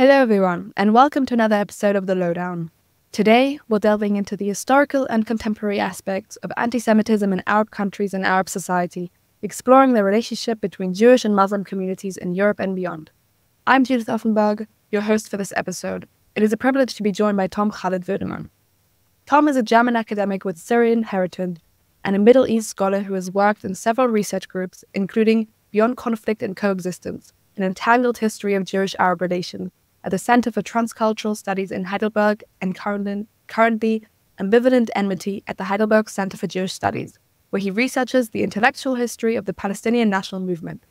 Hello everyone, and welcome to another episode of the Lowdown. Today, we're delving into the historical and contemporary aspects of antisemitism in Arab countries and Arab society, exploring the relationship between Jewish and Muslim communities in Europe and beyond. I'm Judith Offenberg, your host for this episode. It is a privilege to be joined by Tom Khaled Würdemann. Tom is a German academic with Syrian heritage and a Middle East scholar who has worked in several research groups, including Beyond Conflict and Coexistence, an entangled history of Jewish-Arab relations, at the Center for Transcultural Studies in Heidelberg, and currently Ambivalent Enmity at the Heidelberg Center for Jewish Studies, where he researches the intellectual history of the Palestinian national movement.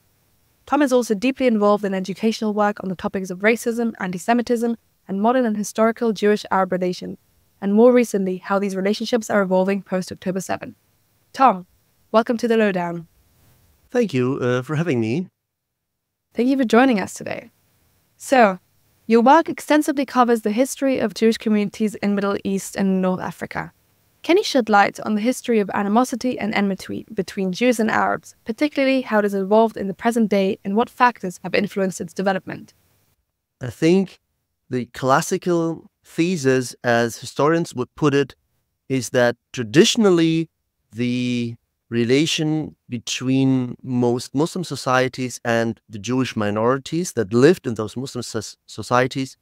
Tom is also deeply involved in educational work on the topics of racism, antisemitism, and modern and historical Jewish-Arab relations, and more recently, how these relationships are evolving post-October 7. Tom, welcome to the Lowdown. Thank you for having me. Thank you for joining us today. So, your work extensively covers the history of Jewish communities in Middle East and North Africa. Can you shed light on the history of animosity and enmity between Jews and Arabs, particularly how it has evolved in the present day and what factors have influenced its development? I think the classical thesis, as historians would put it, is that traditionally the relation between most Muslim societies and the Jewish minorities that lived in those Muslim societies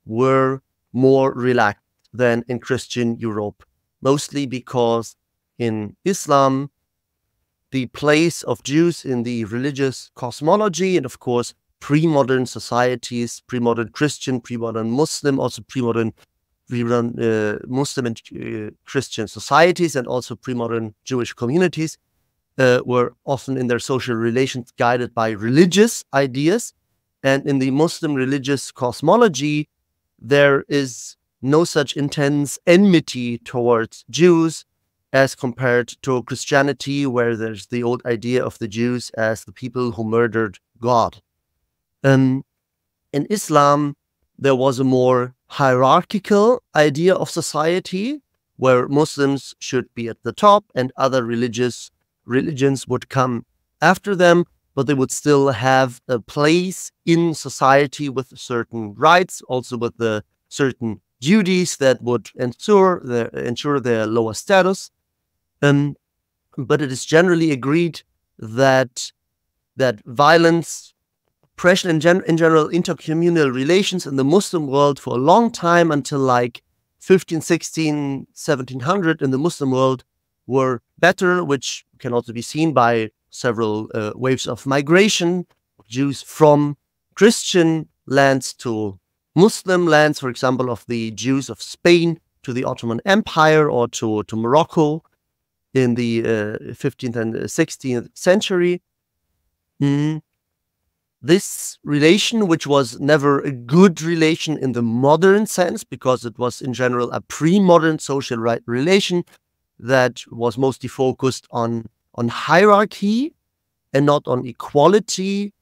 were more relaxed than in Christian Europe, mostly because in Islam, the place of Jews in the religious cosmology, and of course, pre-modern societies, pre-modern Christian, pre-modern Muslim, also pre-modern Muslim and Christian societies, and also pre-modern Jewish communities were often in their social relations guided by religious ideas. And in the Muslim religious cosmology, there is no such intense enmity towards Jews as compared to Christianity, where there's the old idea of the Jews as the people who murdered God. In Islam, there was a more hierarchical idea of society where Muslims should be at the top and other religions would come after them, but they would still have a place in society with certain rights, also with the certain duties that would ensure their lower status. But it is generally agreed that violence, oppression in general, intercommunal relations in the Muslim world for a long time until like 15, 16, 1700 in the Muslim world were better, which can also be seen by several waves of migration of Jews from Christian lands to Muslim lands, for example, of the Jews of Spain to the Ottoman Empire or to Morocco in the 15th and 16th century. This relation, which was never a good relation in the modern sense, because it was in general a pre-modern social relation that was mostly focused on hierarchy and not on equality,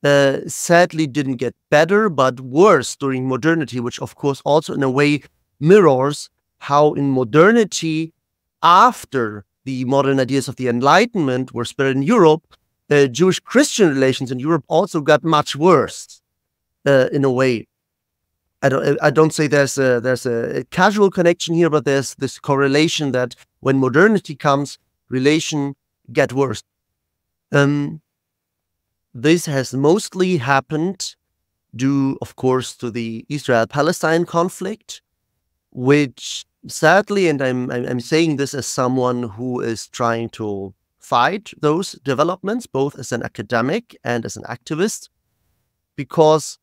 sadly didn't get better, but worse during modernity, which of course also in a way mirrors how in modernity, after the modern ideas of the Enlightenment were spread in Europe, Jewish-Christian relations in Europe also got much worse in a way. I don't say there's a casual connection here, but there's this correlation that when modernity comes, relation get worse. This has mostly happened due, of course, to the Israel-Palestine conflict, which sadly, and I'm saying this as someone who is trying to fight those developments, both as an academic and as an activist, because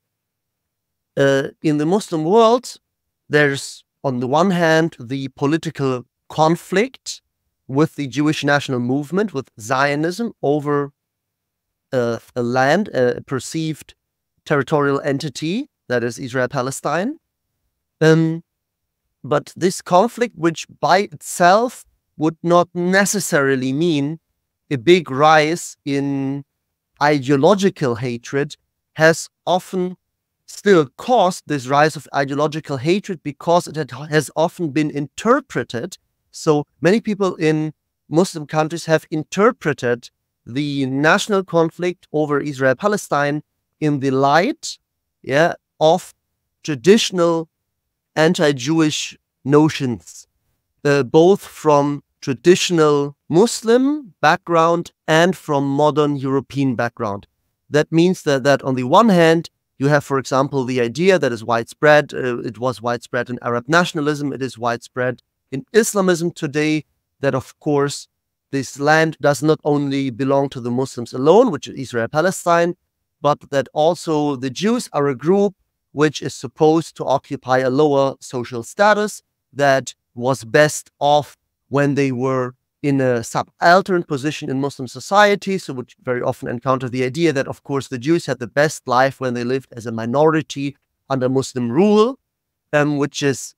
in the Muslim world, there's on the one hand the political conflict with the Jewish national movement, with Zionism over a land, a perceived territorial entity, that is Israel-Palestine. But this conflict, which by itself would not necessarily mean a big rise in ideological hatred, has often still caused this rise of ideological hatred because it has often been interpreted. So many people in Muslim countries have interpreted the national conflict over Israel-Palestine in the light of traditional anti-Jewish notions, both from traditional Muslim background and from modern European background. That means that on the one hand, you have, for example, the idea that is widespread. It was widespread in Arab nationalism. It is widespread in Islamism today, that, of course, this land does not only belong to the Muslims alone, which is Israel-Palestine, but that also the Jews are a group which is supposed to occupy a lower social status, that was best off when they were in a subaltern position in Muslim society. So would very often encounter the idea that, of course, the Jews had the best life when they lived as a minority under Muslim rule, which is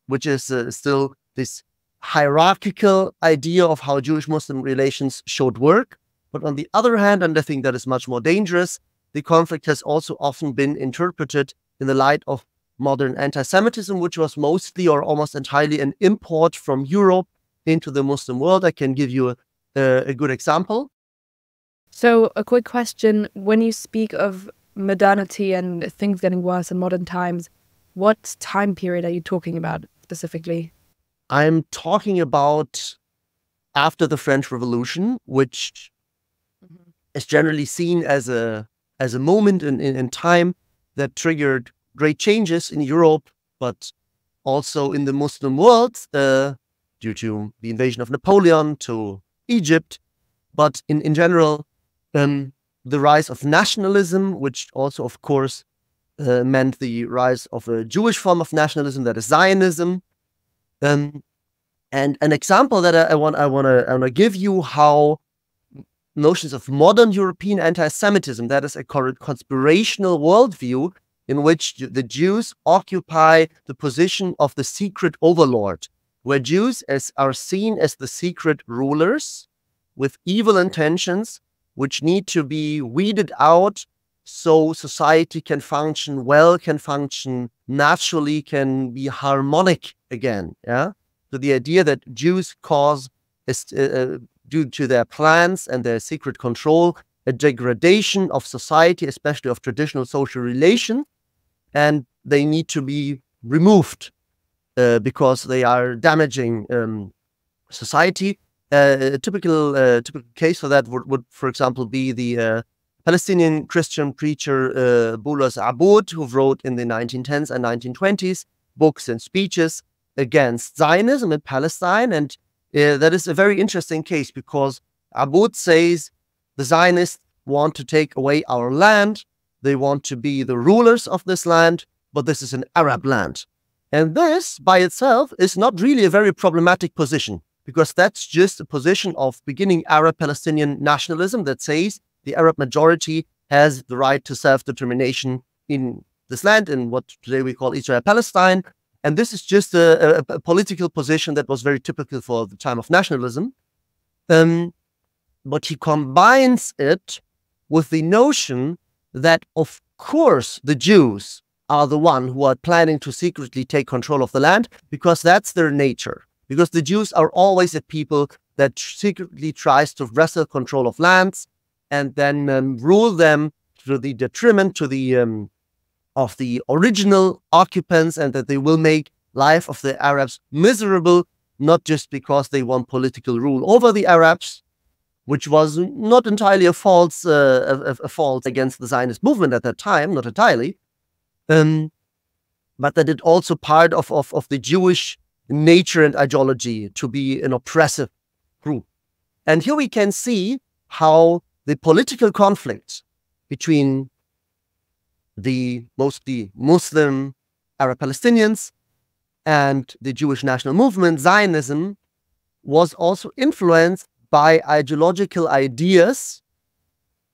still this hierarchical idea of how Jewish-Muslim relations should work. But on the other hand, and I think that is much more dangerous, the conflict has also often been interpreted in the light of modern anti-Semitism, which was mostly or almost entirely an import from Europe into the Muslim world. I can give you a good example. So a quick question, when you speak of modernity and things getting worse in modern times, what time period are you talking about specifically? I'm talking about after the French Revolution, which is generally seen as a moment in time that triggered great changes in Europe, but also in the Muslim world, due to the invasion of Napoleon to Egypt. But in general, the rise of nationalism, which also, of course, meant the rise of a Jewish form of nationalism, that is Zionism. And an example that I want to give you how notions of modern European anti-Semitism, that is a conspirational worldview in which the Jews occupy the position of the secret overlord, where Jews are seen as the secret rulers with evil intentions, which need to be weeded out so society can function well, can function naturally, can be harmonic again. Yeah. So the idea that Jews cause, due to their plans and their secret control, a degradation of society, especially of traditional social relations, and they need to be removed because they are damaging society. A typical case for that would, for example, be the Palestinian Christian preacher Bulos Aboud, who wrote in the 1910s and 1920s books and speeches against Zionism in Palestine. And that is a very interesting case because Aboud says the Zionists want to take away our land. They want to be the rulers of this land, but this is an Arab land. And this by itself is not really a very problematic position, because that's just a position of beginning Arab-Palestinian nationalism that says the Arab majority has the right to self-determination in this land, in what today we call Israel-Palestine. And this is just a political position that was very typical for the time of nationalism. But he combines it with the notion that, of course, the Jews are the one who are planning to secretly take control of the land, because that's their nature. Because the Jews are always a people that secretly tries to wrestle control of lands and then rule them to the detriment to the of the original occupants, and that they will make life of the Arabs miserable, not just because they want political rule over the Arabs, which was not entirely a fault against the Zionist movement at that time, not entirely, but that it also part of the Jewish nature and ideology to be an oppressive group. And here we can see how the political conflict between the mostly Muslim Arab Palestinians and the Jewish national movement, Zionism, was also influenced by ideological ideas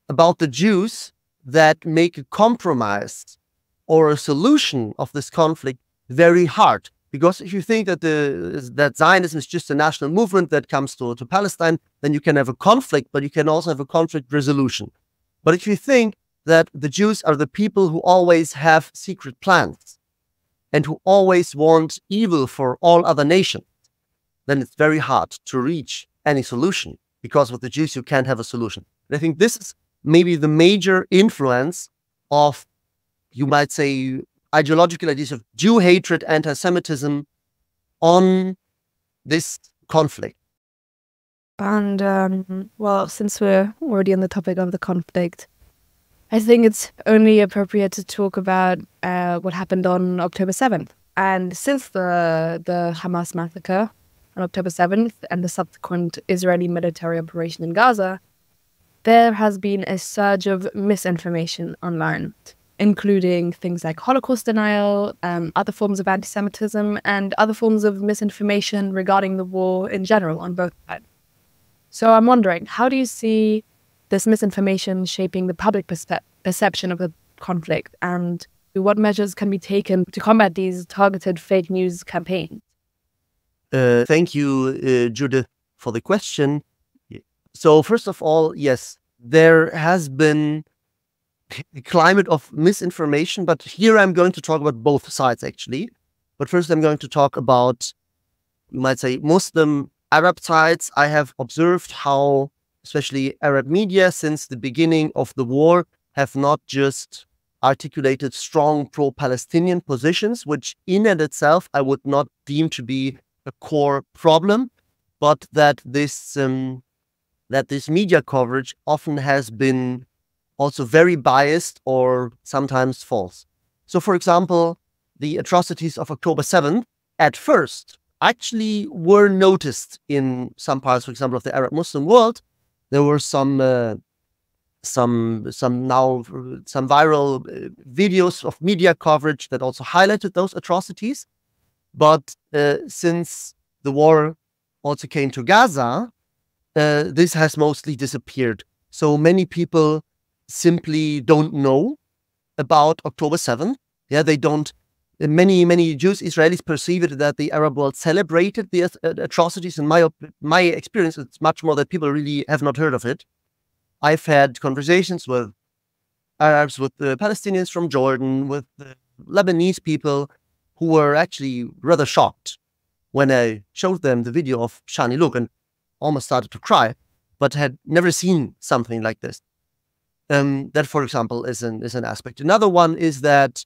about the Jews that make a compromise or a solution of this conflict very hard. Because if you think that that Zionism is just a national movement that comes to Palestine, then you can have a conflict, but you can also have a conflict resolution. But if you think that the Jews are the people who always have secret plans and who always want evil for all other nations, then it's very hard to reach any solution, because with the Jews you can't have a solution. And I think this is maybe the major influence of, you might say, ideological ideas of Jew hatred, anti-Semitism on this conflict? And well, since we're already on the topic of the conflict, I think it's only appropriate to talk about what happened on October 7th. And since the Hamas massacre on October 7th and the subsequent Israeli military operation in Gaza, there has been a surge of misinformation online, including things like Holocaust denial, other forms of anti-Semitism, and other forms of misinformation regarding the war in general on both sides. So I'm wondering, how do you see this misinformation shaping the public perception of the conflict, and what measures can be taken to combat these targeted fake news campaigns? Thank you, Judith, for the question. So first of all, yes, there has been a climate of misinformation, but here I'm going to talk about both sides, actually. But first I'm going to talk about, you might say, Muslim Arab sides. I have observed how, especially Arab media, since the beginning of the war, have not just articulated strong pro-Palestinian positions, which in and itself I would not deem to be a core problem, but that this media coverage often has been also very biased or sometimes false. So, for example, the atrocities of October 7th at first actually were noticed in some parts, for example, of the Arab Muslim world. There were some viral videos of media coverage that also highlighted those atrocities. But since the war also came to Gaza, this has mostly disappeared. So many people simply don't know about October 7th. Yeah, they don't. Many Jews, Israelis perceive it that the Arab world celebrated the atrocities. In my experience, it's much more that people really have not heard of it. I've had conversations with Arabs, with the Palestinians from Jordan, with the Lebanese people who were actually rather shocked when I showed them the video of Shani Luke and almost started to cry, but had never seen something like this. That, for example, is an aspect. Another one is that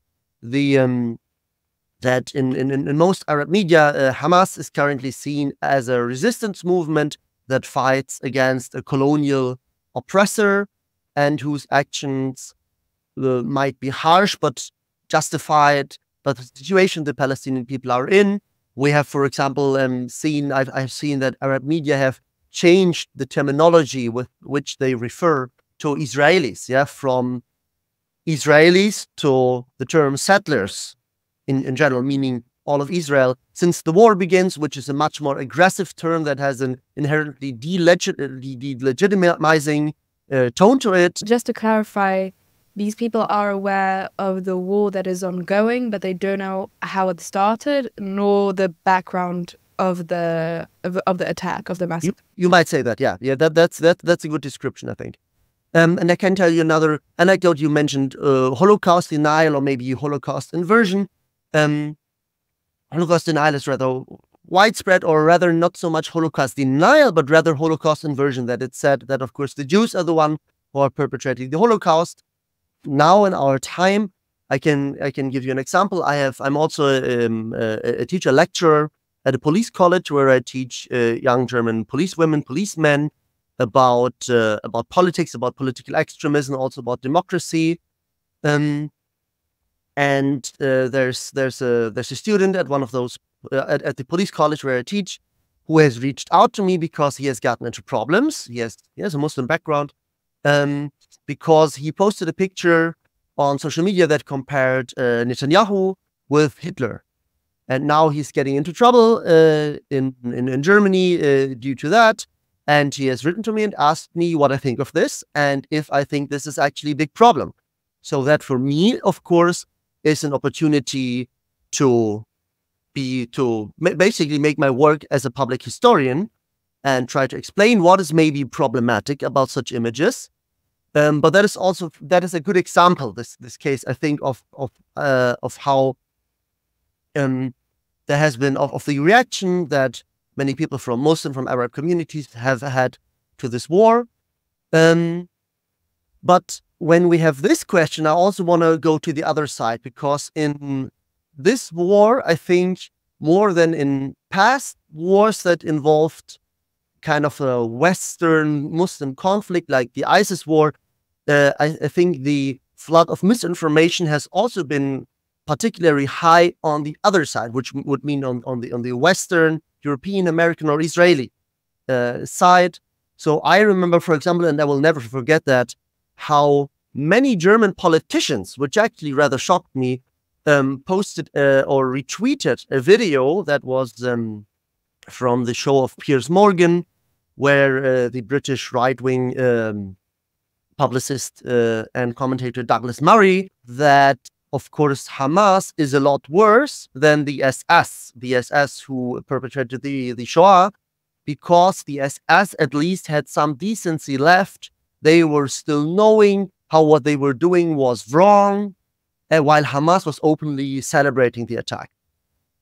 that in most Arab media, Hamas is currently seen as a resistance movement that fights against a colonial oppressor and whose actions might be harsh but justified by the situation the Palestinian people are in. We have, for example, I've seen that Arab media have changed the terminology with which they refer to Israelis, yeah, from Israelis to the term settlers in general, meaning all of Israel, since the war begins, which is a much more aggressive term that has an inherently delegitimizing tone to it. Just to clarify, these people are aware of the war that is ongoing, but they don't know how it started, nor the background of the attack, of the massacre. You might say that, yeah. That's a good description, I think. And I can tell you another anecdote. You mentioned Holocaust denial, or maybe Holocaust inversion. Holocaust denial is rather widespread, or rather not so much Holocaust denial, but rather Holocaust inversion, that it's said that, of course, the Jews are the one who are perpetrating the Holocaust. Now in our time, I can give you an example. I'm also a teacher, lecturer at a police college where I teach young German policewomen, policemen about politics, about political extremism, also about democracy. And there's a student at one of those at the police college where I teach who has reached out to me because he has gotten into problems. He has a Muslim background, because he posted a picture on social media that compared Netanyahu with Hitler, and now he's getting into trouble in Germany due to that. And he has written to me and asked me what I think of this and if I think this is actually a big problem. So that for me, of course, is an opportunity to basically make my work as a public historian and try to explain what is maybe problematic about such images. But that is a good example. This case, I think, of how there has been of the reaction that many people from Arab communities have had to this war. But when we have this question, I also want to go to the other side, because in this war, I think more than in past wars that involved kind of a Western Muslim conflict like the ISIS war, I think the flood of misinformation has also been particularly high on the other side, which would mean on the Western, European, American, or Israeli side. So I remember, for example, and I will never forget that, how many German politicians, which actually rather shocked me, posted or retweeted a video that was from the show of Piers Morgan, where the British right-wing publicist and commentator Douglas Murray, that of course Hamas is a lot worse than the SS who perpetrated the Shoah, because the SS at least had some decency left. They were still knowing how what they were doing was wrong, and while Hamas was openly celebrating the attack.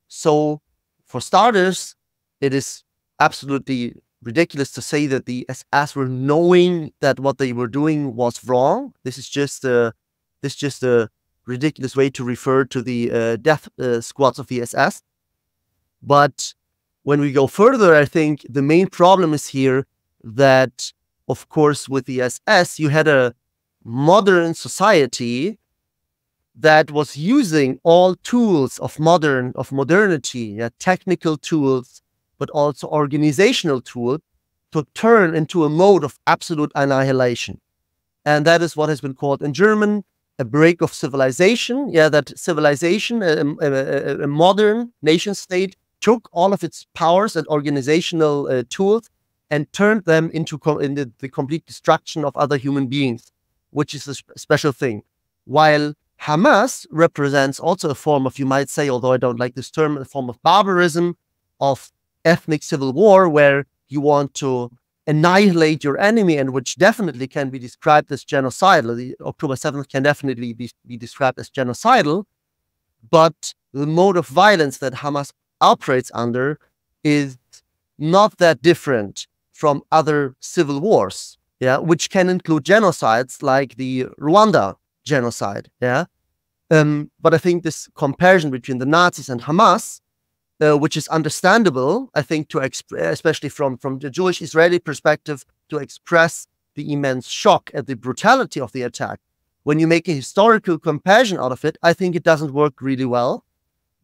So for starters, it is absolutely ridiculous to say that the SS were knowing that what they were doing was wrong. This is just a ridiculous way to refer to the death squads of the SS. But when we go further, I think the main problem is here that, of course, with the SS, you had a modern society that was using all tools of modernity, technical tools, but also organizational tools, to turn into a mode of absolute annihilation. And that is what has been called in German a break of civilization. Yeah, that civilization, a modern nation state, took all of its powers and organizational tools and turned them into the complete destruction of other human beings, which is a special thing. While Hamas represents also a form of, you might say, although I don't like this term, a form of barbarism, of ethnic civil war, where you want to annihilate your enemy, and which definitely can be described as genocidal. The October 7th can definitely be described as genocidal, but the mode of violence that Hamas operates under is not that different from other civil wars, which can include genocides like the Rwanda genocide. But I think this comparison between the Nazis and Hamas, which is understandable, I think, especially from the Jewish Israeli perspective, to express the immense shock at the brutality of the attack. When you make a historical comparison out of it, I think it doesn't work really well.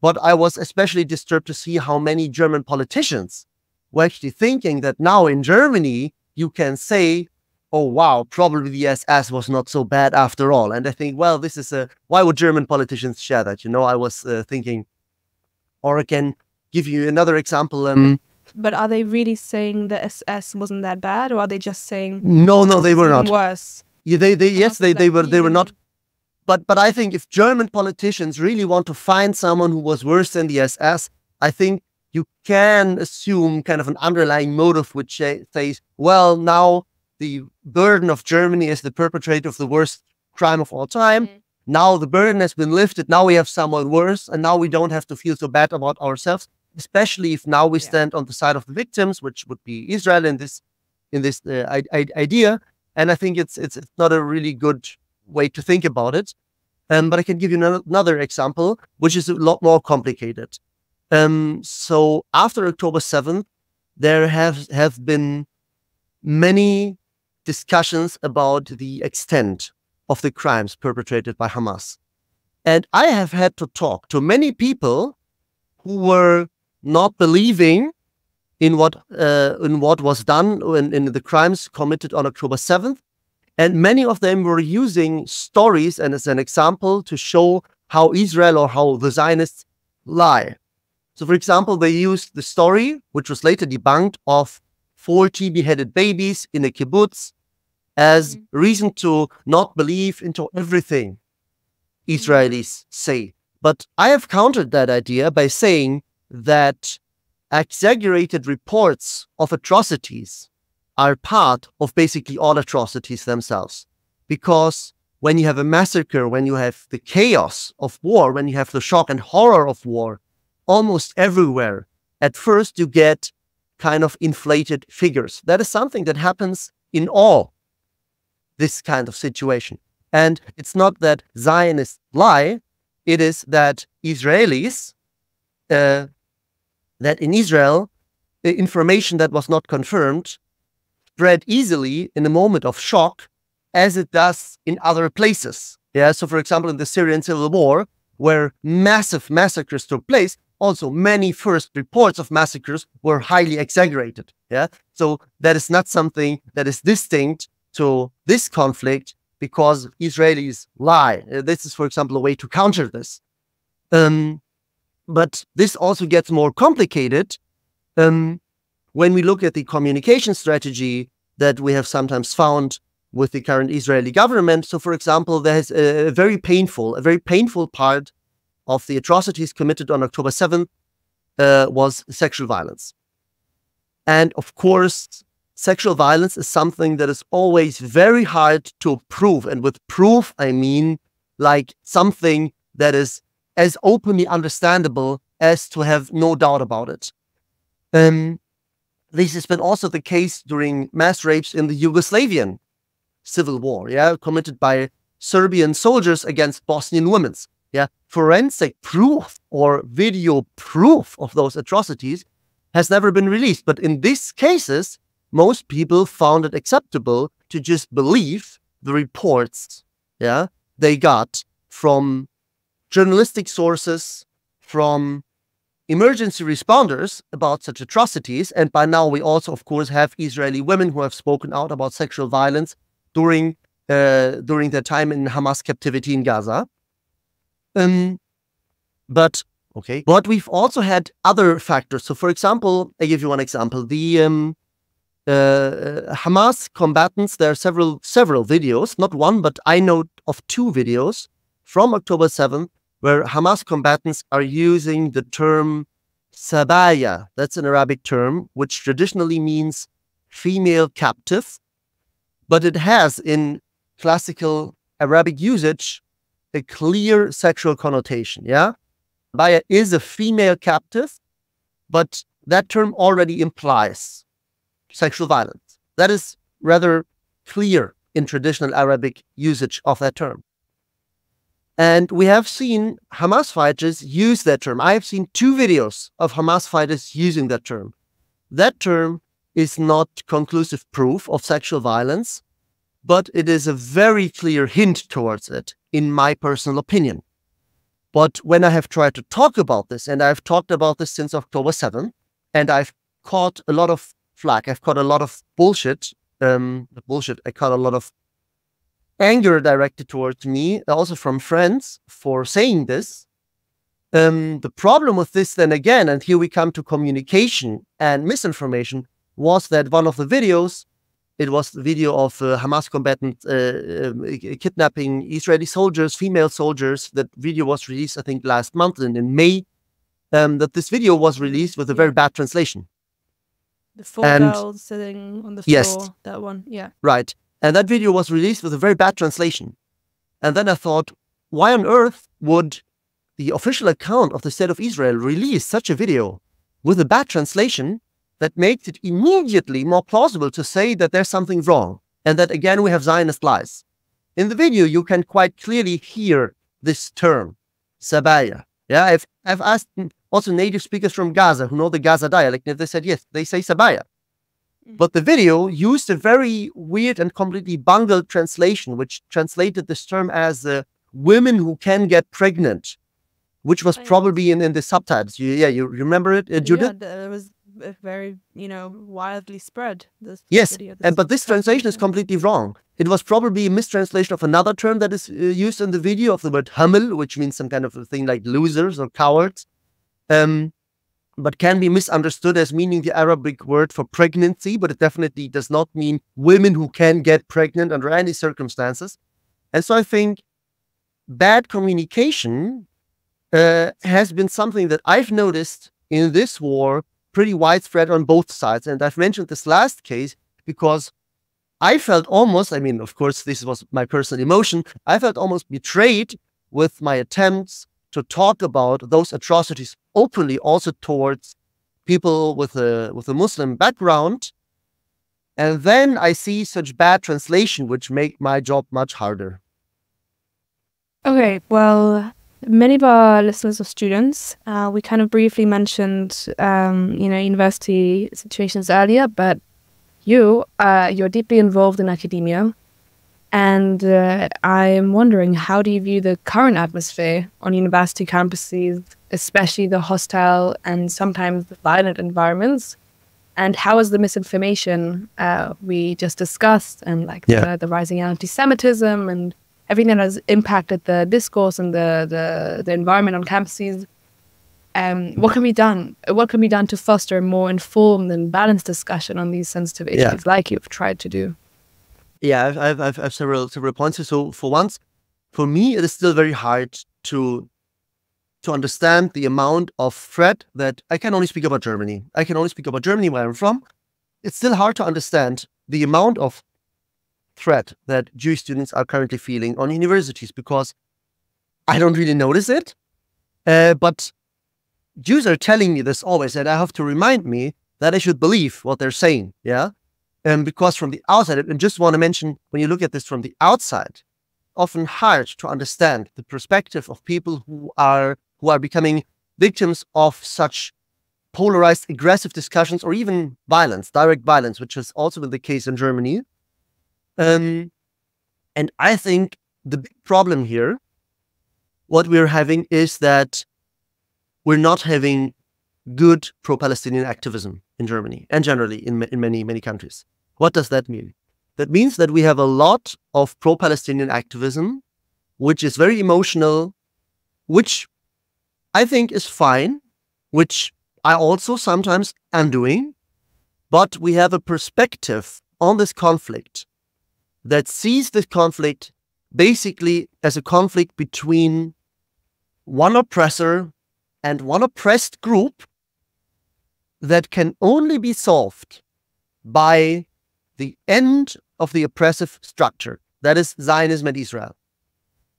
But I was especially disturbed to see how many German politicians were actually thinking that now in Germany, you can say, oh, wow, probably the SS was not so bad after all. And I think, well, this is why would German politicians share that? I was thinking, or I can give you another example. But are they really saying the SS wasn't that bad, or are they just saying no, they were not worse? Yeah, they were not. But I think if German politicians really want to find someone who was worse than the SS, I think you can assume kind of an underlying motive which says, well, now the burden of Germany is the perpetrator of the worst crime of all time. Now the burden has been lifted. Now we have someone worse, and now we don't have to feel so bad about ourselves, especially if now we stand on the side of the victims, which would be Israel in this idea. And I think it's not a really good way to think about it. But I can give you another example, which is a lot more complicated. So after October 7th, there have been many discussions about the extent of the crimes perpetrated by Hamas. And I have had to talk to many people who were not believing in what was done in the crimes committed on October 7th. And many of them were using stories and as an example to show how Israel or how the Zionists lie. So, for example, they used the story, which was later debunked, of 40 beheaded babies in a kibbutz as reason to not believe into everything Israelis say. But I have countered that idea by saying that exaggerated reports of atrocities are part of basically all atrocities themselves. Because when you have a massacre, when you have the chaos of war, when you have the shock and horror of war, almost everywhere, at first you get kind of inflated figures. That is something that happens in all this kind of situation. And it's not that Zionists lie, it is that Israelis, that in Israel, the information that was not confirmed spread easily in a moment of shock, as it does in other places. Yeah, so for example, in the Syrian civil war, where massive massacres took place, also many first reports of massacres were highly exaggerated. Yeah, so that is not something that is distinct to this conflict because Israelis lie. This is, for example, a way to counter this. But this also gets more complicated when we look at the communication strategy that we have sometimes found with the current Israeli government. So, for example, there is a very painful part of the atrocities committed on October 7th was sexual violence. And of course, sexual violence is something that is always very hard to prove. And with proof, I mean like something that is as openly understandable as to have no doubt about it. This has been also the case during mass rapes in the Yugoslavian civil war, yeah, committed by Serbian soldiers against Bosnian women. Yeah, forensic proof or video proof of those atrocities has never been released. But in these cases, most people found it acceptable to just believe the reports, yeah, they got from journalistic sources, from emergency responders about such atrocities. And by now, we also, of course, have Israeli women who have spoken out about sexual violence during their time in Hamas captivity in Gaza. But we've also had other factors. So, for example, I give you one example. The Hamas combatants, there are several videos, not one, but I know of 2 videos from October 7th, where Hamas combatants are using the term sabaya. That's an Arabic term, which traditionally means female captive, but it has in classical Arabic usage a clear sexual connotation, yeah? Sabaya is a female captive, but that term already implies sexual violence. That is rather clear in traditional Arabic usage of that term. And we have seen Hamas fighters use that term. I have seen 2 videos of Hamas fighters using that term. That term is not conclusive proof of sexual violence, but it is a very clear hint towards it, in my personal opinion. But when I have tried to talk about this, and I've talked about this since October 7th, and I've caught a lot of flack, I've caught a lot of bullshit, I caught a lot of anger directed towards me, also from friends, for saying this. The problem with this then again, and here we come to communication and misinformation, was that one of the videos, it was the video of Hamas combatants kidnapping Israeli soldiers, female soldiers. That video was released, I think, last month in May, that this video was released with a very bad translation. The 4 girls sitting on the floor, yes, that one, yeah. Right. And that video was released with a very bad translation. And then I thought, why on earth would the official account of the State of Israel release such a video with a bad translation that makes it immediately more plausible to say that there's something wrong and that, again, we have Zionist lies? In the video, you can quite clearly hear this term, sabaya. Yeah, I've asked also native speakers from Gaza who know the Gaza dialect, and they said, yes, they say sabaya. But the video used a very weird and completely bungled translation, which translated this term as women who can get pregnant, which was probably in the subtitles. You remember it, Judith? Yeah, it was very, wildly spread. Yes, but this translation is completely wrong. It was probably a mistranslation of another term that is used in the video, of the word hamil, which means some kind of a thing like losers or cowards. But can be misunderstood as meaning the Arabic word for pregnancy, but it definitely does not mean women who can get pregnant under any circumstances. And so I think bad communication has been something that I've noticed in this war pretty widespread on both sides. And I've mentioned this last case because I felt almost, of course, this was my personal emotion, I felt almost betrayed with my attempts to talk about those atrocities openly, also towards people with a Muslim background. And then I see such bad translation, which make my job much harder. Okay, well, many of our listeners are students. We kind of briefly mentioned, university situations earlier, but you're deeply involved in academia. And I'm wondering, how do you view the current atmosphere on university campuses, especially the hostile and sometimes violent environments? And how is the misinformation we just discussed, and like the rising anti-Semitism and everything that has impacted the discourse and the environment on campuses? What can be done? What can be done to foster a more informed and balanced discussion on these sensitive issues, like you've tried to do? Yeah, I've several points here. So for once, for me, it is still very hard to understand the amount of threat that I can only speak about Germany. I can only speak about Germany, where I'm from. It's still hard to understand the amount of threat that Jewish students are currently feeling on universities, because I don't really notice it. But Jews are telling me this always, and I have to remind me that I should believe what they're saying. Yeah. Because from the outside, and just want to mention, when you look at this from the outside, often hard to understand the perspective of people who are becoming victims of such polarized, aggressive discussions, or even violence, direct violence, which has also been the case in Germany. And I think the big problem here, what we're having, is that we're not having good pro-Palestinian activism in Germany and generally in many, many countries. What does that mean? That means that we have a lot of pro-Palestinian activism, which is very emotional, which I think is fine, which I also sometimes am doing, but we have a perspective on this conflict that sees this conflict basically as a conflict between one oppressor and one oppressed group that can only be solved by the end of the oppressive structure, that is Zionism and Israel.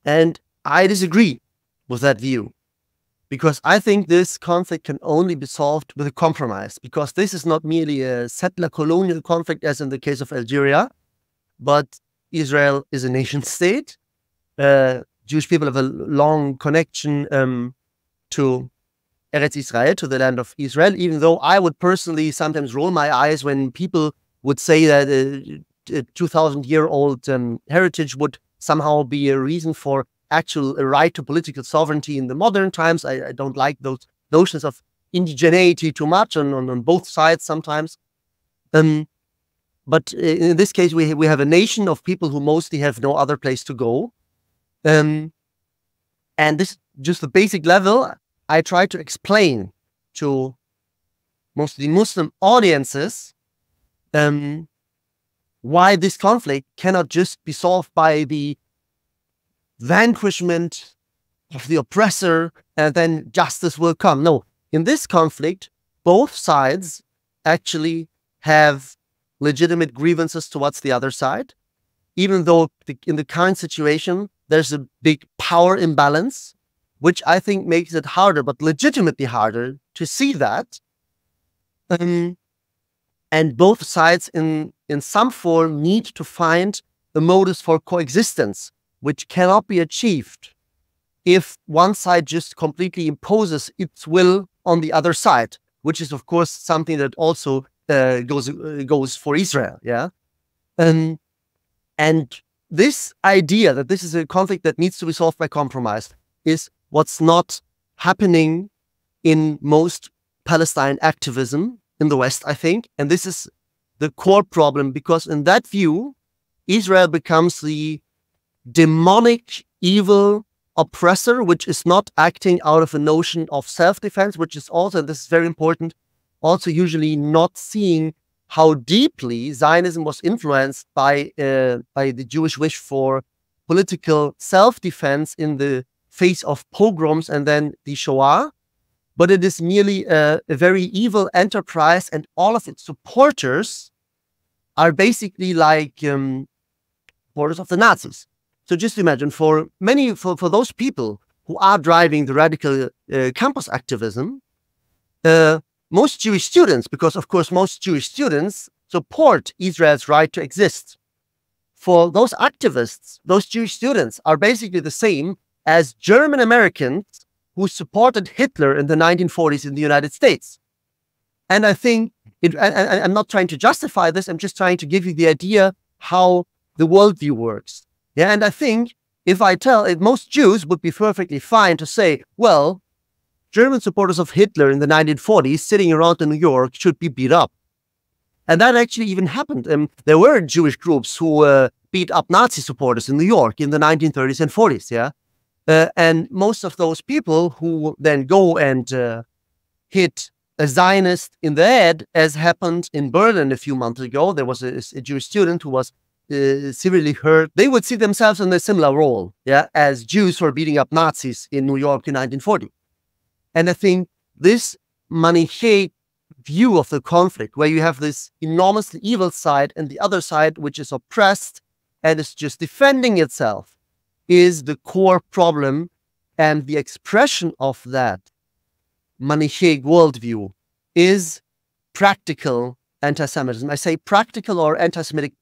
And I disagree with that view, because I think this conflict can only be solved with a compromise, because this is not merely a settler colonial conflict as in the case of Algeria, but Israel is a nation state. Jewish people have a long connection to Eretz Israel, to the land of Israel, even though I would personally sometimes roll my eyes when people would say that a 2,000-year-old heritage would somehow be a reason for actual right to political sovereignty in the modern times. I don't like those notions of indigeneity too much on both sides sometimes. But in this case, we have a nation of people who mostly have no other place to go. And this, just the basic level, I try to explain to mostly Muslim audiences why this conflict cannot just be solved by the vanquishment of the oppressor and then justice will come. No, in this conflict, both sides actually have legitimate grievances towards the other side, even though in the current situation, there's a big power imbalance, which I think makes it harder, but legitimately harder, to see that. And both sides in some form need to find a modus for coexistence, which cannot be achieved if one side just completely imposes its will on the other side, which is, of course, something that also goes for Israel. Yeah. And this idea that this is a conflict that needs to be solved by compromise is what's not happening in most Palestine activism in the West, I think. And this is the core problem, because in that view, Israel becomes the demonic, evil oppressor, which is not acting out of a notion of self-defense, which is also, and this is very important, also usually not seeing how deeply Zionism was influenced by the Jewish wish for political self-defense in the face of pogroms and then the Shoah. But it is merely a very evil enterprise, and all of its supporters are basically like supporters of the Nazis. So just imagine, for those people who are driving the radical campus activism, most Jewish students, because of course most Jewish students support Israel's right to exist. For those activists, those Jewish students are basically the same as German Americans who supported Hitler in the 1940s in the United States. And I think, I'm not trying to justify this, I'm just trying to give you the idea how the worldview works. Yeah, and I think if most Jews would be perfectly fine to say, well, German supporters of Hitler in the 1940s sitting around in New York should be beat up. And that actually even happened. There were Jewish groups who beat up Nazi supporters in New York in the 1930s and 40s, yeah? And most of those people who then go and hit a Zionist in the head, as happened in Berlin a few months ago, there was a Jewish student who was severely hurt. They would see themselves in a similar role, yeah, as Jews who are beating up Nazis in New York in 1940. And I think this Manichae view of the conflict, where you have this enormously evil side and the other side which is oppressed and is just defending itself, is the core problem, and the expression of that Manichaeic worldview is practical anti-Semitism. I say practical or anti-Semitic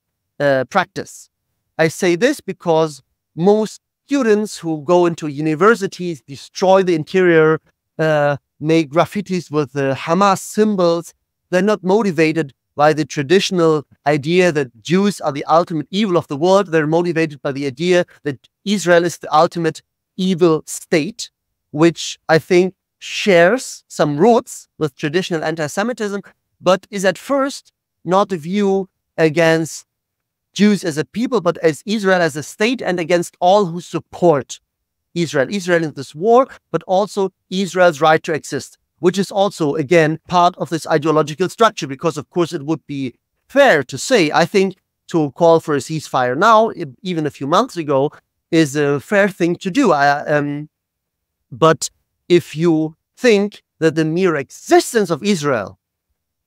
practice. I say this because most students who go into universities, destroy the interior, make graffitis with Hamas symbols, they're not motivated by the traditional idea that Jews are the ultimate evil of the world. They're motivated by the idea that Israel is the ultimate evil state, which I think shares some roots with traditional anti-Semitism, but is at first not a view against Jews as a people, but as Israel as a state, and against all who support Israel in this war, but also Israel's right to exist, which is also, again, part of this ideological structure, because, of course, it would be fair to say, I think, to call for a ceasefire now, even a few months ago, is a fair thing to do. But if you think that the mere existence of Israel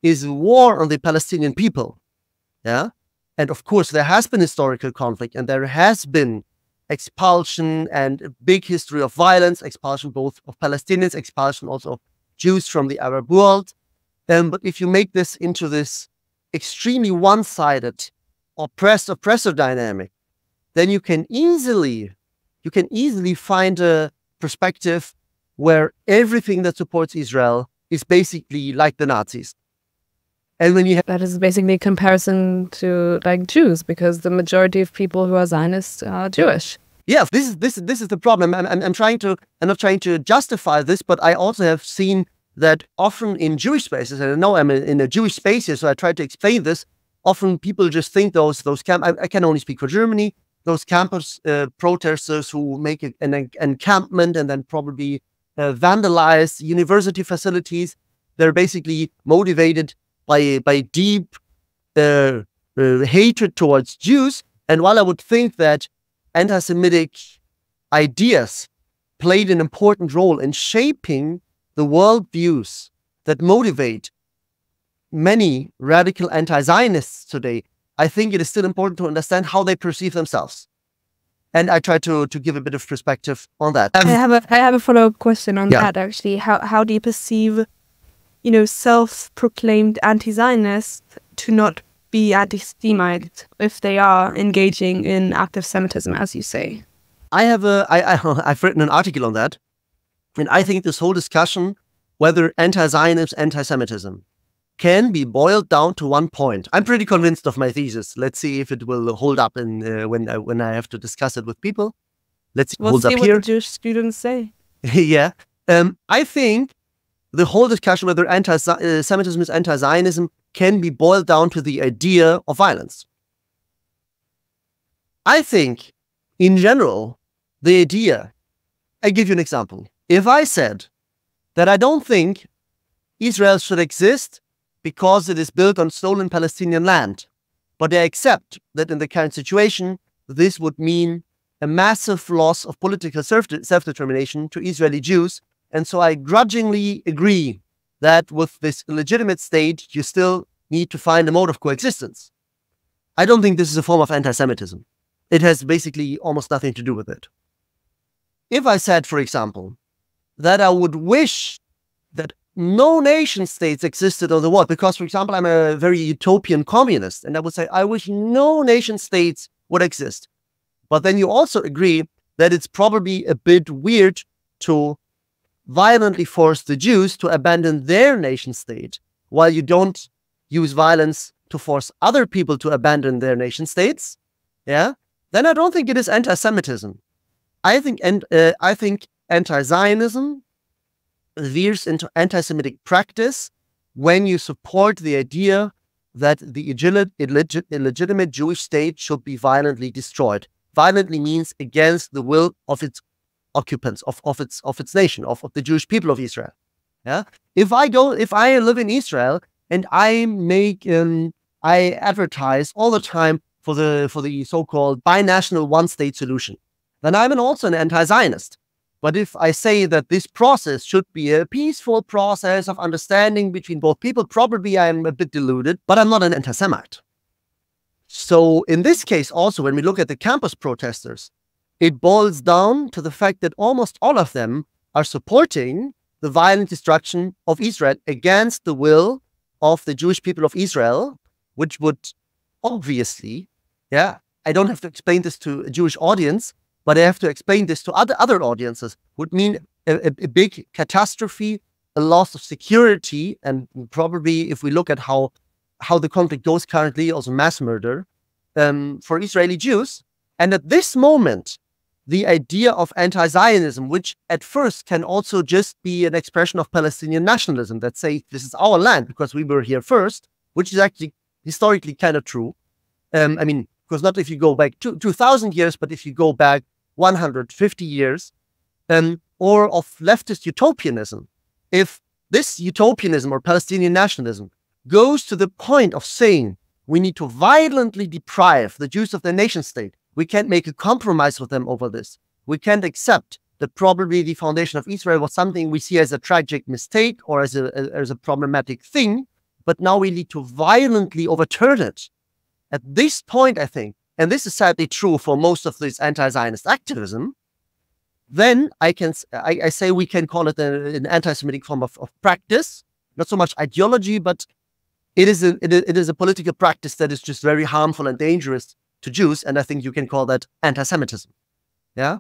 is a war on the Palestinian people, yeah, and of course there has been historical conflict, and there has been expulsion and a big history of violence, expulsion both of Palestinians, expulsion also of Jews from the Arab world. But if you make this into this extremely one-sided oppressor dynamic, then you can easily find a perspective where everything that supports Israel is basically like the Nazis. And when you have that is basically a comparison to like Jews, because the majority of people who are Zionists are Jewish. Yeah, this is the problem. I'm not trying to justify this, but I also have seen that often in Jewish spaces, and I know I'm in a Jewish space here, so I try to explain this. Often people just think I can only speak for Germany, those campus protesters who make an encampment and then probably vandalize university facilities. They're basically motivated by deep hatred towards Jews. And while I would think that anti-Semitic ideas played an important role in shaping the worldviews that motivate many radical anti-Zionists today, I think it is still important to understand how they perceive themselves. And I try to give a bit of perspective on that. I have a follow-up question on that, actually. How do you perceive, self-proclaimed anti-Zionists to not be anti-Semite if they are engaging in active Semitism, as you say? I've written an article on that. And I think this whole discussion, whether anti-Zionism, anti-Semitism, can be boiled down to one point. I'm pretty convinced of my thesis. Let's see if it will hold up when I have to discuss it with people. Let's see if it holds up here. We'll see what the Jewish students say. Yeah. I think the whole discussion whether anti-Semitism is anti-Zionism can be boiled down to the idea of violence. I think, in general, the idea... I give you an example. If I said that I don't think Israel should exist because it is built on stolen Palestinian land, but I accept that in the current situation, this would mean a massive loss of political self-determination to Israeli Jews, and so I grudgingly agree that with this illegitimate state, you still need to find a mode of coexistence. I don't think this is a form of anti-Semitism. It has basically almost nothing to do with it. If I said, for example, that I would wish that no nation states existed on the world, because, for example, I'm a very utopian communist, and I would say I wish no nation states would exist. But then you also agree that it's probably a bit weird to violently force the Jews to abandon their nation state, while you don't use violence to force other people to abandon their nation states. Yeah, then I don't think it is anti-Semitism. I think anti-Zionism veers into anti-Semitic practice when you support the idea that the illegitimate Jewish state should be violently destroyed. Violently means against the will of its occupants, of its nation, of the Jewish people of Israel. Yeah. If I live in Israel and I advertise all the time for the so-called binational one-state solution, then I'm also an anti-Zionist. But if I say that this process should be a peaceful process of understanding between both people, probably I'm a bit deluded, but I'm not an anti-Semite. So in this case also, when we look at the campus protesters, it boils down to the fact that almost all of them are supporting the violent destruction of Israel against the will of the Jewish people of Israel, which would obviously, I don't have to explain this to a Jewish audience, but I have to explain this to other audiences, would mean a big catastrophe, a loss of security, and probably, if we look at how the conflict goes currently, also mass murder for Israeli Jews. And at this moment, the idea of anti-Zionism, which at first can also just be an expression of Palestinian nationalism that say this is our land because we were here first, which is actually historically kind of true. Because not if you go back 2,000 years, but if you go back 150 years, or of leftist utopianism. If this utopianism or Palestinian nationalism goes to the point of saying we need to violently deprive the Jews of their nation state, we can't make a compromise with them over this. We can't accept that probably the foundation of Israel was something we see as a tragic mistake or as a problematic thing, but now we need to violently overturn it. At this point, I think, and this is sadly true for most of this anti-Zionist activism, then I say we can call it an anti-Semitic form of practice, not so much ideology, but it is a political practice that is just very harmful and dangerous to Jews, and I think you can call that anti-Semitism. Yeah,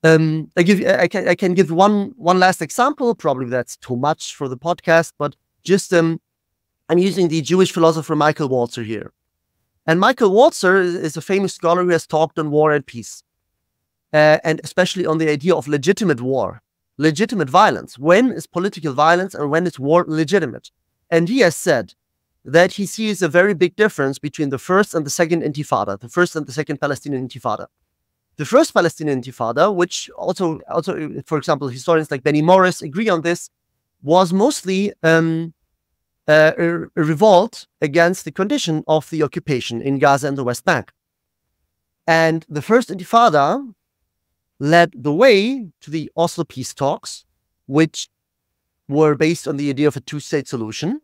I can give one last example. Probably that's too much for the podcast, but just I'm using the Jewish philosopher Michael Walzer here. And Michael Walzer is a famous scholar who has talked on war and peace, and especially on the idea of legitimate war, legitimate violence. When is political violence and when is war legitimate? And he has said that he sees a very big difference between the first and the second Intifada, the first and the second Palestinian Intifada. The first Palestinian Intifada, which also, for example, historians like Benny Morris agree on this, was mostly a revolt against the condition of the occupation in Gaza and the West Bank. And the first Intifada led the way to the Oslo peace talks, which were based on the idea of a two-state solution.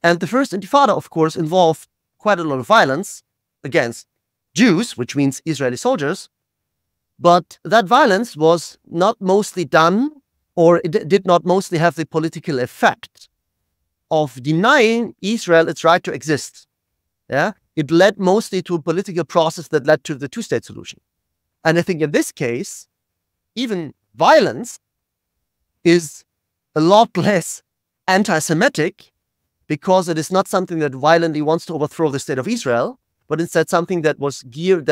And the first Intifada, of course, involved quite a lot of violence against Jews, which means Israeli soldiers. But that violence was not mostly done, or it did not mostly have the political effect of denying Israel its right to exist. Yeah, it led mostly to a political process that led to the two-state solution. And I think in this case, even violence is a lot less anti-Semitic, because it is not something that violently wants to overthrow the state of Israel, but instead something that was geared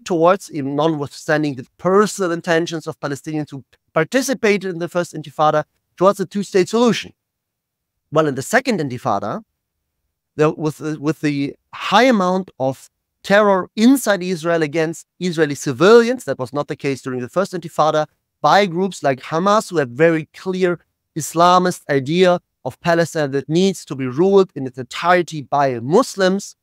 towards, even notwithstanding the personal intentions of Palestinians who participated in the first Intifada, towards a two-state solution. Well, in the second Intifada, with the high amount of terror inside Israel against Israeli civilians, that was not the case during the first Intifada, by groups like Hamas, who have very clear Islamist idea of Palestine that needs to be ruled in its entirety by Muslims,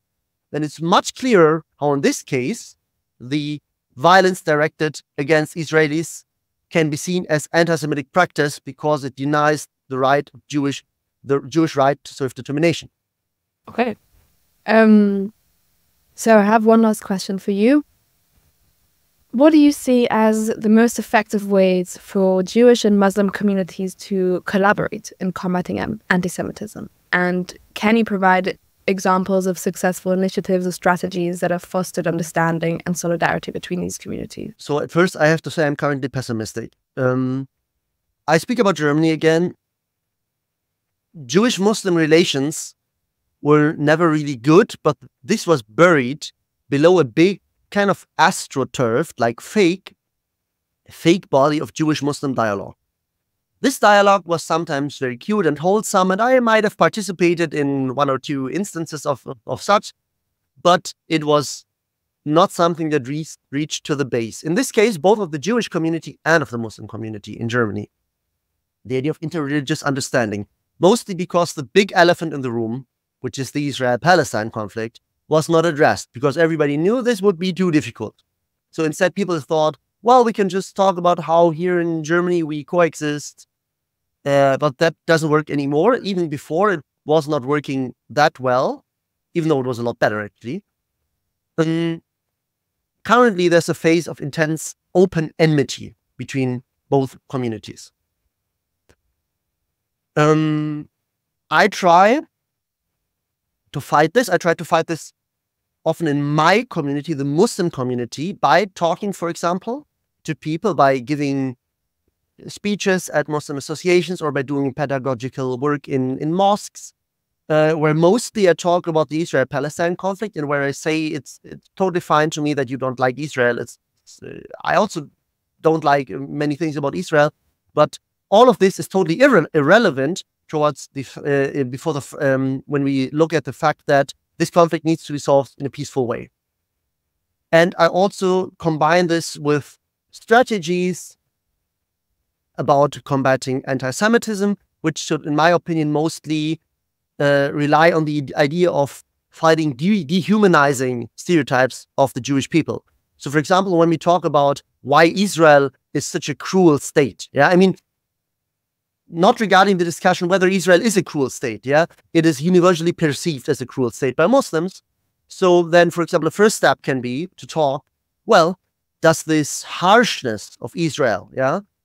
then it's much clearer how in this case, the violence directed against Israelis can be seen as anti-Semitic practice because it denies the Jewish right to self-determination. Okay. So I have one last question for you. what do you see as the most effective ways for Jewish and Muslim communities to collaborate in combating anti-Semitism? And can you provide examples of successful initiatives or strategies that have fostered understanding and solidarity between these communities? So at first, I have to say I'm currently pessimistic. I speak about Germany again. Jewish-Muslim relations were never really good, but this was buried below a big kind of astroturf, like fake body of Jewish-Muslim dialogue. This dialogue was sometimes very cute and wholesome, and I might have participated in one or two instances of such, but it was not something that reached to the base. In this case, both of the Jewish community and of the Muslim community in Germany. The idea of interreligious understanding, mostly because the big elephant in the room, which is the Israel-Palestine conflict, was not addressed because everybody knew this would be too difficult. So instead, people thought, well, we can just talk about how here in Germany we coexist, but that doesn't work anymore. Even before, it was not working that well, even though it was a lot better, actually. Currently, there's a phase of intense open enmity between both communities. I try to fight this. I try to fight this often in my community, the Muslim community, by talking, for example, to people, by giving speeches at Muslim associations or by doing pedagogical work in mosques, where mostly I talk about the Israel-Palestine conflict and where I say it's totally fine to me that you don't like Israel. I also don't like many things about Israel, but all of this is totally irrelevant towards when we look at the fact that this conflict needs to be solved in a peaceful way. And I also combine this with strategies about combating anti-Semitism, which should, in my opinion, mostly rely on the idea of fighting dehumanizing stereotypes of the Jewish people. So, for example, when we talk about why Israel is such a cruel state, I mean, not regarding the discussion whether Israel is a cruel state, it is universally perceived as a cruel state by Muslims. So then, for example, the first step can be to talk, well, does this harshness of Israel,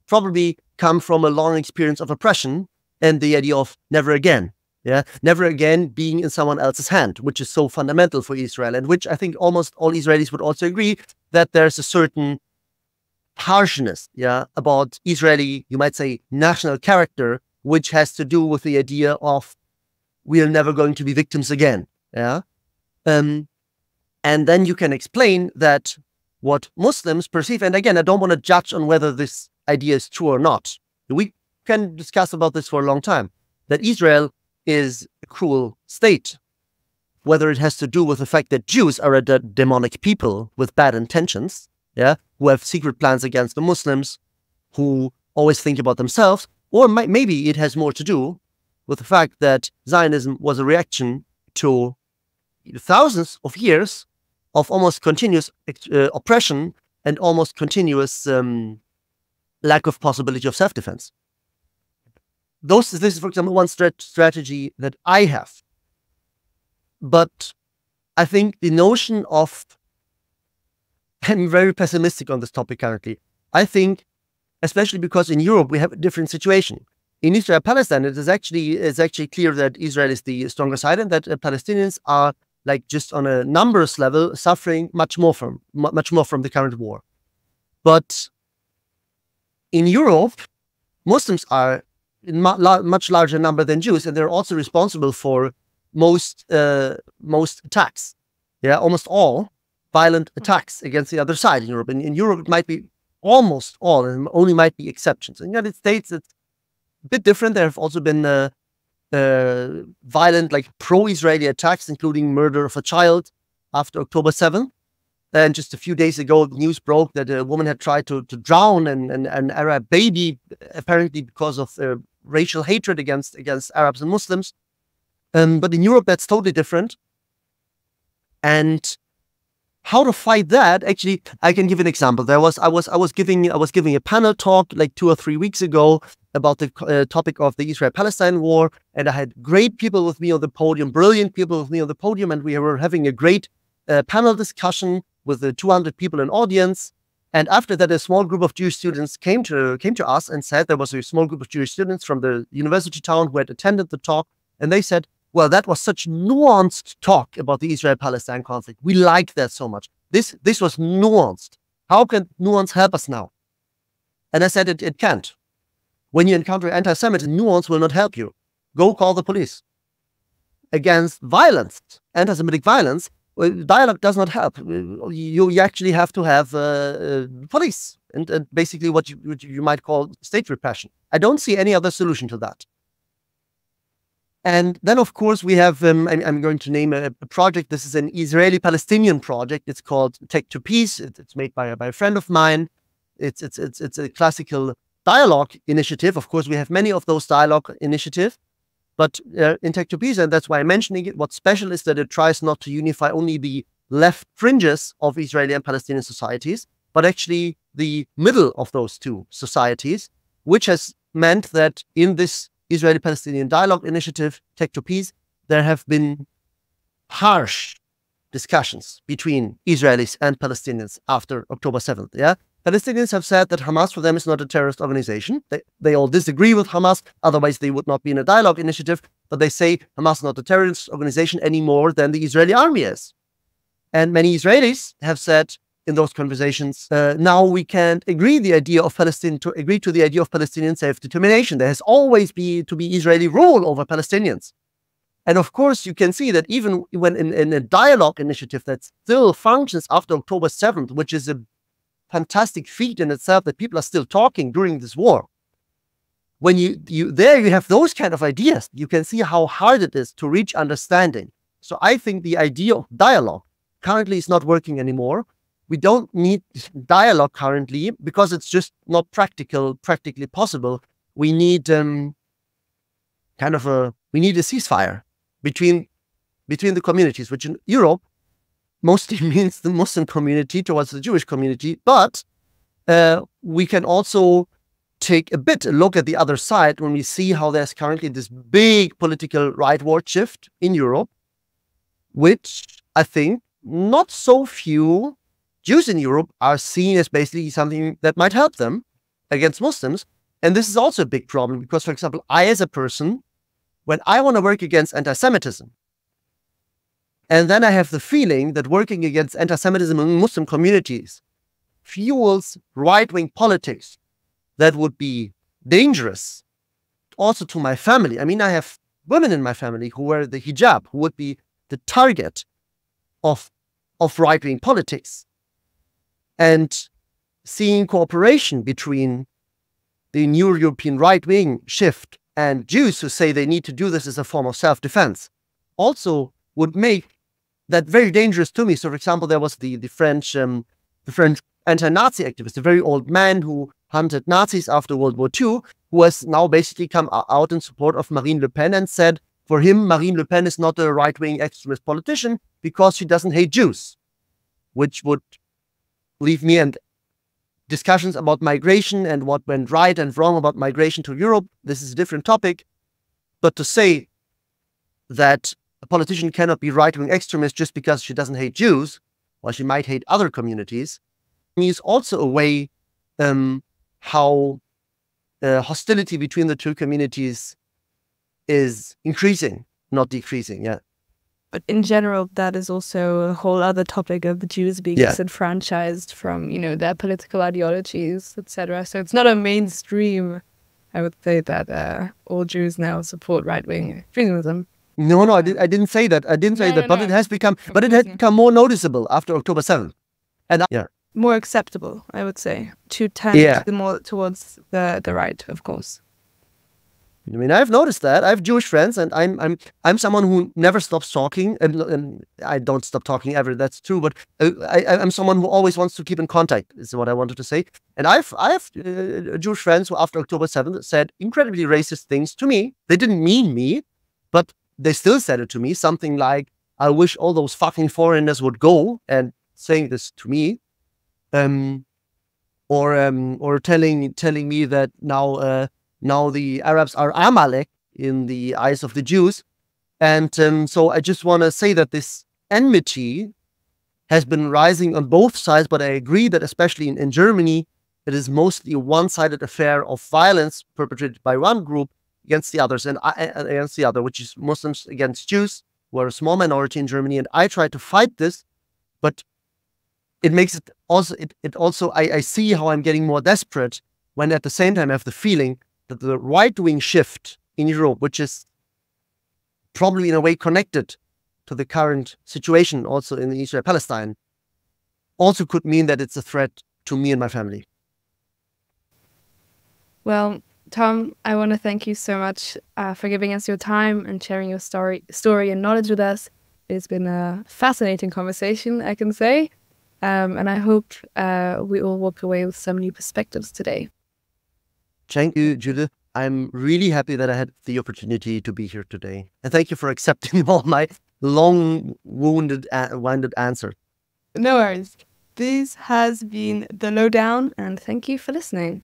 probably come from a long experience of oppression and the idea of never again, never again being in someone else's hand, which is so fundamental for Israel, and which I think almost all Israelis would also agree that there's a certain harshness, about Israeli, you might say, national character, which has to do with the idea of we are never going to be victims again, and then you can explain that what Muslims perceive, and again, I don't want to judge on whether this idea is true or not. We can discuss about this for a long time, that Israel is a cruel state, whether it has to do with the fact that Jews are a demonic people with bad intentions, who have secret plans against the Muslims, who always think about themselves, or maybe it has more to do with the fact that Zionism was a reaction to thousands of years of almost continuous oppression and almost continuous lack of possibility of self-defense. This is, for example, one strategy that I have. But I think the notion of, I'm very pessimistic on this topic currently. I think, especially because in Europe we have a different situation. In Israel-Palestine, it is actually clear that Israel is the stronger side and that Palestinians are, like, just on a numbers level, suffering much more from the current war. But in Europe, Muslims are in much larger number than Jews, and they're also responsible for most attacks. Almost all violent attacks against the other side in Europe. And in Europe, it might be almost all, and only might be exceptions. In the United States, it's a bit different. There have also been violent, like, pro-Israeli attacks, including murder of a child after October 7th. And just a few days ago, the news broke that a woman had tried to drown an Arab baby, apparently because of racial hatred against Arabs and Muslims. But in Europe, that's totally different. And how to fight that? Actually, I can give an example. I was giving a panel talk like 2 or 3 weeks ago about the topic of the Israel-Palestine war, and I had great people with me on the podium, brilliant people with me on the podium, and we were having a great panel discussion with the 200 people in audience. And after that, a small group of Jewish students came to us and said, there was a small group of Jewish students from the university town who had attended the talk, and they said, well, that was such nuanced talk about the Israel-Palestine conflict. We liked that so much. This was nuanced. How can nuance help us now? And I said, it can't. When you encounter anti-Semitism, nuance will not help you. Go call the police. Against violence, anti-Semitic violence, dialogue does not help. You actually have to have police and basically what you might call state repression. I don't see any other solution to that. And then, of course, we have, I'm going to name a project. This is an Israeli-Palestinian project. It's called Tech to Peace. It's made by a friend of mine. It's a classical dialogue initiative. Of course, we have many of those dialogue initiatives. But in Tech to Peace, and that's why I'm mentioning it, what's special is that it tries not to unify only the left fringes of Israeli and Palestinian societies, but actually the middle of those two societies, which has meant that in this Israeli-Palestinian dialogue initiative, Tech to Peace, there have been harsh discussions between Israelis and Palestinians after October 7th. Yeah, Palestinians have said that Hamas for them is not a terrorist organization. They all disagree with Hamas, otherwise they would not be in a dialogue initiative, but they say Hamas is not a terrorist organization any more than the Israeli army is. And many Israelis have said in those conversations, now we can't agree to the idea of Palestinian self-determination. There has always been to be Israeli rule over Palestinians. And of course, you can see that even when in a dialogue initiative that still functions after October 7th, which is a fantastic feat in itself that people are still talking during this war. When you have those kind of ideas, you can see how hard it is to reach understanding. So I think the idea of dialogue currently is not working anymore. We don't need dialogue currently because it's just not practically possible. We need we need a ceasefire between the communities, which in Europe mostly means the Muslim community towards the Jewish community. But we can also take a look at the other side when we see how there's currently this big political rightward shift in Europe, which I think not so few Jews in Europe are seen as basically something that might help them against Muslims. And this is also a big problem because, for example, I as a person, when I want to work against anti-Semitism, and then I have the feeling that working against anti-Semitism in Muslim communities fuels right-wing politics that would be dangerous also to my family. I mean, I have women in my family who wear the hijab, who would be the target of right-wing politics. And seeing cooperation between the new European right-wing shift and Jews who say they need to do this as a form of self-defense also would make that very dangerous to me. So, for example, there was the French anti-Nazi activist, a very old man who hunted Nazis after World War II, who has now basically come out in support of Marine Le Pen and said, for him, Marine Le Pen is not a right-wing extremist politician because she doesn't hate Jews, which would leave me and discussions about migration and what went right and wrong about migration to Europe. This is a different topic. But to say that a politician cannot be right-wing extremist just because she doesn't hate Jews, while she might hate other communities, is also a way how hostility between the two communities is increasing, not decreasing. Yeah. But in general, that is also a whole other topic of the Jews being disenfranchised from, their political ideologies, etc. So it's not a mainstream, I would say, that all Jews now support right-wing extremism. No, I didn't say that. I didn't say that, but it has become, more noticeable after October 7th. And more acceptable, I would say, to tend more towards the right, of course. I mean, I've noticed that. I have Jewish friends, and I'm someone who never stops talking, and I don't stop talking ever. That's true, but I'm someone who always wants to keep in contact. Is what I wanted to say. And I have Jewish friends who, after October 7th, said incredibly racist things to me. They didn't mean me, but they still said it to me. Something like, "I wish all those fucking foreigners would go," and saying this to me, or telling me that now the Arabs are Amalek in the eyes of the Jews. And so I just want to say that this enmity has been rising on both sides, but I agree that especially in Germany, it is mostly a one-sided affair of violence perpetrated by one group against the others, and against the other, which is Muslims against Jews, who are a small minority in Germany. And I try to fight this, but it makes it also, I see how I'm getting more desperate when at the same time I have the feeling that the right-wing shift in Europe, which is probably in a way connected to the current situation also in Israel-Palestine, also could mean that it's a threat to me and my family. Well, Tom, I want to thank you so much for giving us your time and sharing your story and knowledge with us. It's been a fascinating conversation, I can say. And I hope we all walk away with some new perspectives today. Thank you, Judith. I'm really happy that I had the opportunity to be here today. And thank you for accepting all my long-winded answer. No worries. This has been The Lowdown, and thank you for listening.